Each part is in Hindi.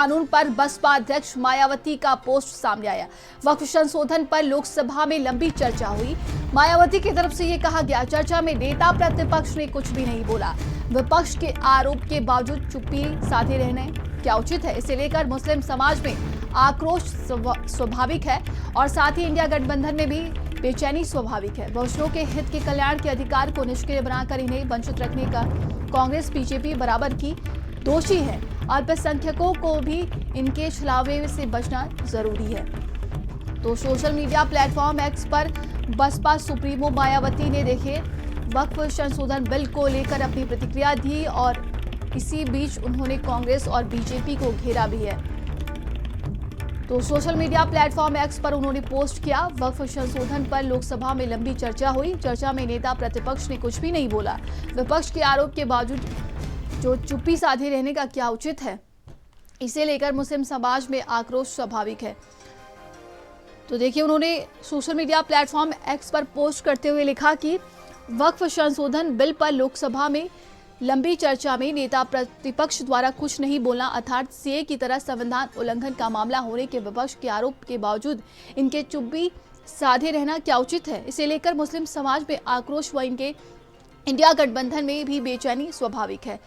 कानून पर बसपा अध्यक्ष मायावती का पोस्ट सामने आया। वक्फ संशोधन पर लोकसभा में लंबी चर्चा हुई। मायावती की तरफ से ये कहा गया, चर्चा में नेता प्रतिपक्ष ने कुछ भी नहीं बोला। विपक्ष के आरोप के बावजूद चुप्पी साधे रहने क्या उचित है, इसे लेकर मुस्लिम समाज में आक्रोश स्वाभाविक है और साथ ही इंडिया गठबंधन में भी बेचैनी स्वाभाविक है। बहुजनों के हित के कल्याण के अधिकार को निष्क्रिय बनाकर इन्हें वंचित रखने का कांग्रेस बीजेपी बराबर की दोषी है। अल्पसंख्यकों को भी इनके छलावे से बचना जरूरी है। तो सोशल मीडिया प्लेटफॉर्म एक्स पर बसपा सुप्रीमो मायावती ने देखे वक्फ संशोधन बिल को लेकर अपनी प्रतिक्रिया दी और इसी बीच उन्होंने कांग्रेस और बीजेपी को घेरा भी है। तो सोशल मीडिया प्लेटफॉर्म एक्स पर उन्होंने पोस्ट किया, वक्फ संशोधन पर लोकसभा में लंबी चर्चा हुई। चर्चा में नेता प्रतिपक्ष ने कुछ भी नहीं बोला। विपक्ष के आरोप के बावजूद जो चुप्पी साधे रहने का क्या उचित है, इसे लेकर मुस्लिम समाज में आक्रोश स्वाभाविक है। तो देखिए, उन्होंने सोशल मीडिया प्लेटफॉर्म एक्स पर पोस्ट करते हुए लिखा कि वक्फ संशोधन बिल पर लोकसभा में लंबी चर्चा में नेता प्रतिपक्ष द्वारा कुछ नहीं बोलना अर्थात सीए की तरह संविधान उल्लंघन का मामला होने के विपक्ष के आरोप के बावजूद इनके चुप्पी साधे रहना क्या उचित है, इसे लेकर मुस्लिम समाज में आक्रोश व इनके इंडिया गठबंधन में भी बेचैनी स्वाभाविक है।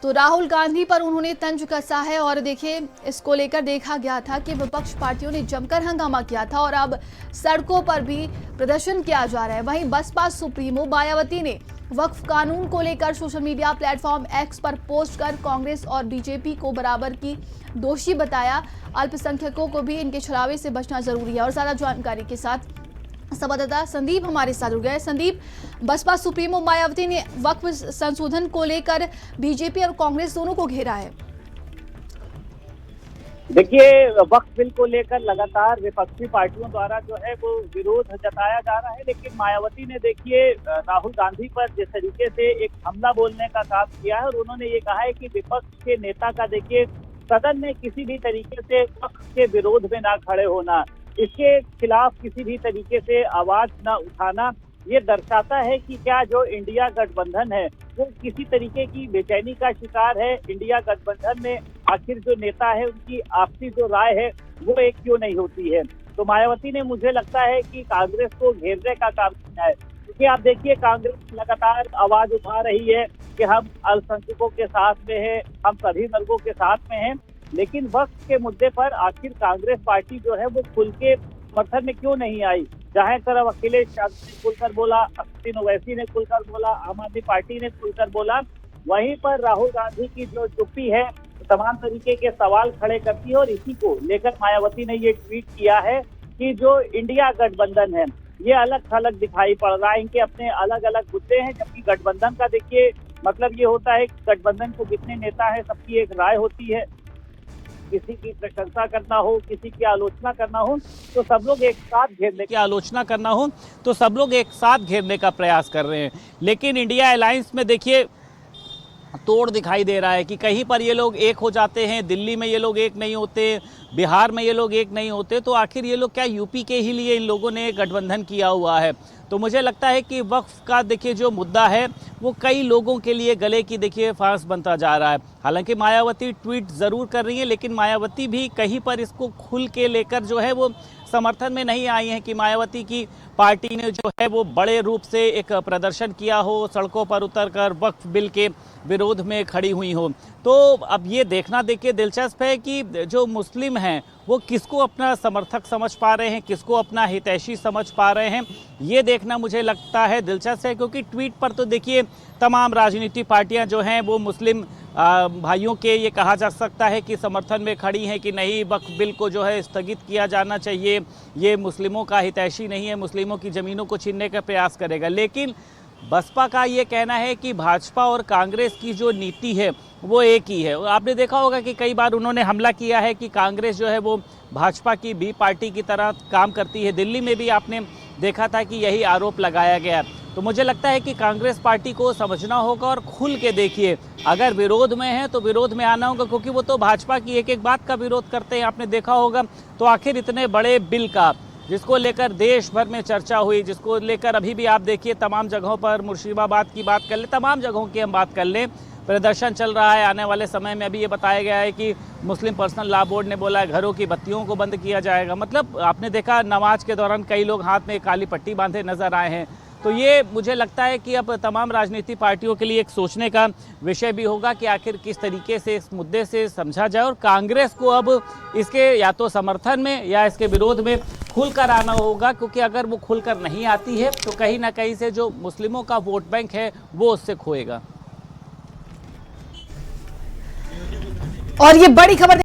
तो राहुल गांधी पर उन्होंने तंज कसा है और देखिए, इसको लेकर देखा गया था कि विपक्ष पार्टियों ने जमकर हंगामा किया था और अब सड़कों पर भी प्रदर्शन किया जा रहा है। वहीं बसपा सुप्रीमो मायावती ने वक्फ कानून को लेकर सोशल मीडिया प्लेटफॉर्म एक्स पर पोस्ट कर कांग्रेस और बीजेपी को बराबर की दोषी बताया। अल्पसंख्यकों को भी इनके छलावे से बचना जरूरी है। और ज्यादा जानकारी के साथ संवाददाता संदीप हमारे साथ जुड़ गए। संदीप, बसपा सुप्रीमो मायावती ने वक्फ संशोधन को लेकर बीजेपी और कांग्रेस दोनों को घेरा है। देखिए, वक्फ बिल को लेकर लगातार विपक्षी पार्टियों द्वारा जो है वो विरोध जताया जा रहा है, लेकिन मायावती ने देखिए राहुल गांधी पर जिस तरीके से एक हमला बोलने का काम किया है और उन्होंने ये कहा है कि विपक्ष के नेता का देखिए सदन में किसी भी तरीके से वक्फ के विरोध में ना खड़े होना, इसके खिलाफ किसी भी तरीके से आवाज न उठाना, ये दर्शाता है कि क्या जो इंडिया गठबंधन है वो किसी तरीके की बेचैनी का शिकार है। इंडिया गठबंधन में आखिर जो नेता है उनकी आपसी जो राय है वो एक क्यों नहीं होती है। तो मायावती ने, मुझे लगता है कि कांग्रेस को घेरने का काम किया है, क्योंकि आप देखिए कांग्रेस लगातार आवाज उठा रही है कि हम अल्पसंख्यकों के साथ में है, हम सभी वर्गों के साथ में हैं, लेकिन वक्फ के मुद्दे पर आखिर कांग्रेस पार्टी जो है वो खुल के समर्थन में क्यों नहीं आई। जहां तरफ अखिलेश यादव ने खुलकर बोला, अश्विनी ओवैसी ने खुलकर बोला, आम आदमी पार्टी ने खुलकर बोला, वहीं पर राहुल गांधी की जो चुप्पी है तमाम तरीके के सवाल खड़े करती है। और इसी को लेकर मायावती ने ये ट्वीट किया है कि जो इंडिया गठबंधन है ये अलग थलग दिखाई पड़ रहा है, इनके अपने अलग अलग मुद्दे हैं, जबकि गठबंधन का देखिए मतलब ये होता है कि गठबंधन को जितने नेता है सबकी एक राय होती है, किसी की प्रशंसा करना हो, किसी की आलोचना करना हो तो सब लोग एक साथ घेरने का प्रयास कर रहे हैं। लेकिन इंडिया अलायंस में देखिए तोड़ दिखाई दे रहा है कि कहीं पर ये लोग एक हो जाते हैं, दिल्ली में ये लोग एक नहीं होते, बिहार में ये लोग एक नहीं होते, तो आखिर ये लोग क्या यूपी के ही लिए इन लोगों ने गठबंधन किया हुआ है। तो मुझे लगता है कि वक्फ का देखिए जो मुद्दा है वो कई लोगों के लिए गले की देखिए फांस बनता जा रहा है। हालांकि मायावती ट्वीट ज़रूर कर रही है, लेकिन मायावती भी कहीं पर इसको खुल के लेकर जो है वो समर्थन में नहीं आई हैं कि मायावती की पार्टी ने जो है वो बड़े रूप से एक प्रदर्शन किया हो, सड़कों पर उतरकर वक्फ बिल के विरोध में खड़ी हुई हो। तो अब ये देखना देखिए दिलचस्प है कि जो मुस्लिम हैं वो किसको अपना समर्थक समझ पा रहे हैं, किसको अपना हितैषी समझ पा रहे हैं, ये देखना मुझे लगता है दिलचस्प है। क्योंकि ट्वीट पर तो देखिए तमाम राजनीतिक पार्टियां जो हैं वो मुस्लिम भाइयों के ये कहा जा सकता है कि समर्थन में खड़ी हैं कि नहीं, वक्फ बिल को जो है स्थगित किया जाना चाहिए, ये मुस्लिमों का हितैषी नहीं है, मुस्लिमों की ज़मीनों को छीनने का प्रयास करेगा। लेकिन बसपा का ये कहना है कि भाजपा और कांग्रेस की जो नीति है वो एक ही है। आपने देखा होगा कि कई बार उन्होंने हमला किया है कि कांग्रेस जो है वो भाजपा की बी पार्टी की तरह काम करती है। दिल्ली में भी आपने देखा था कि यही आरोप लगाया गया। तो मुझे लगता है कि कांग्रेस पार्टी को समझना होगा और खुल के देखिए, अगर विरोध में है तो विरोध में आना होगा, क्योंकि वो तो भाजपा की एक एक बात का विरोध करते हैं। आपने देखा होगा तो आखिर इतने बड़े बिल का जिसको लेकर देश भर में चर्चा हुई, जिसको लेकर अभी भी आप देखिए तमाम जगहों पर, मुर्शिदाबाद की बात कर लें, तमाम जगहों की हम बात कर लें, प्रदर्शन चल रहा है। आने वाले समय में अभी ये बताया गया है कि मुस्लिम पर्सनल लॉ बोर्ड ने बोला है घरों की बत्तियों को बंद किया जाएगा। मतलब आपने देखा नमाज के दौरान कई लोग हाथ में काली पट्टी बांधे नजर आए हैं। तो ये मुझे लगता है कि अब तमाम राजनीतिक पार्टियों के लिए एक सोचने का विषय भी होगा कि आखिर किस तरीके से इस मुद्दे से समझा जाए, और कांग्रेस को अब इसके या तो समर्थन में या इसके विरोध में खुलकर आना होगा, क्योंकि अगर वो खुलकर नहीं आती है तो कहीं ना कहीं से जो मुस्लिमों का वोट बैंक है वो उससे खोएगा। और ये बड़ी खबर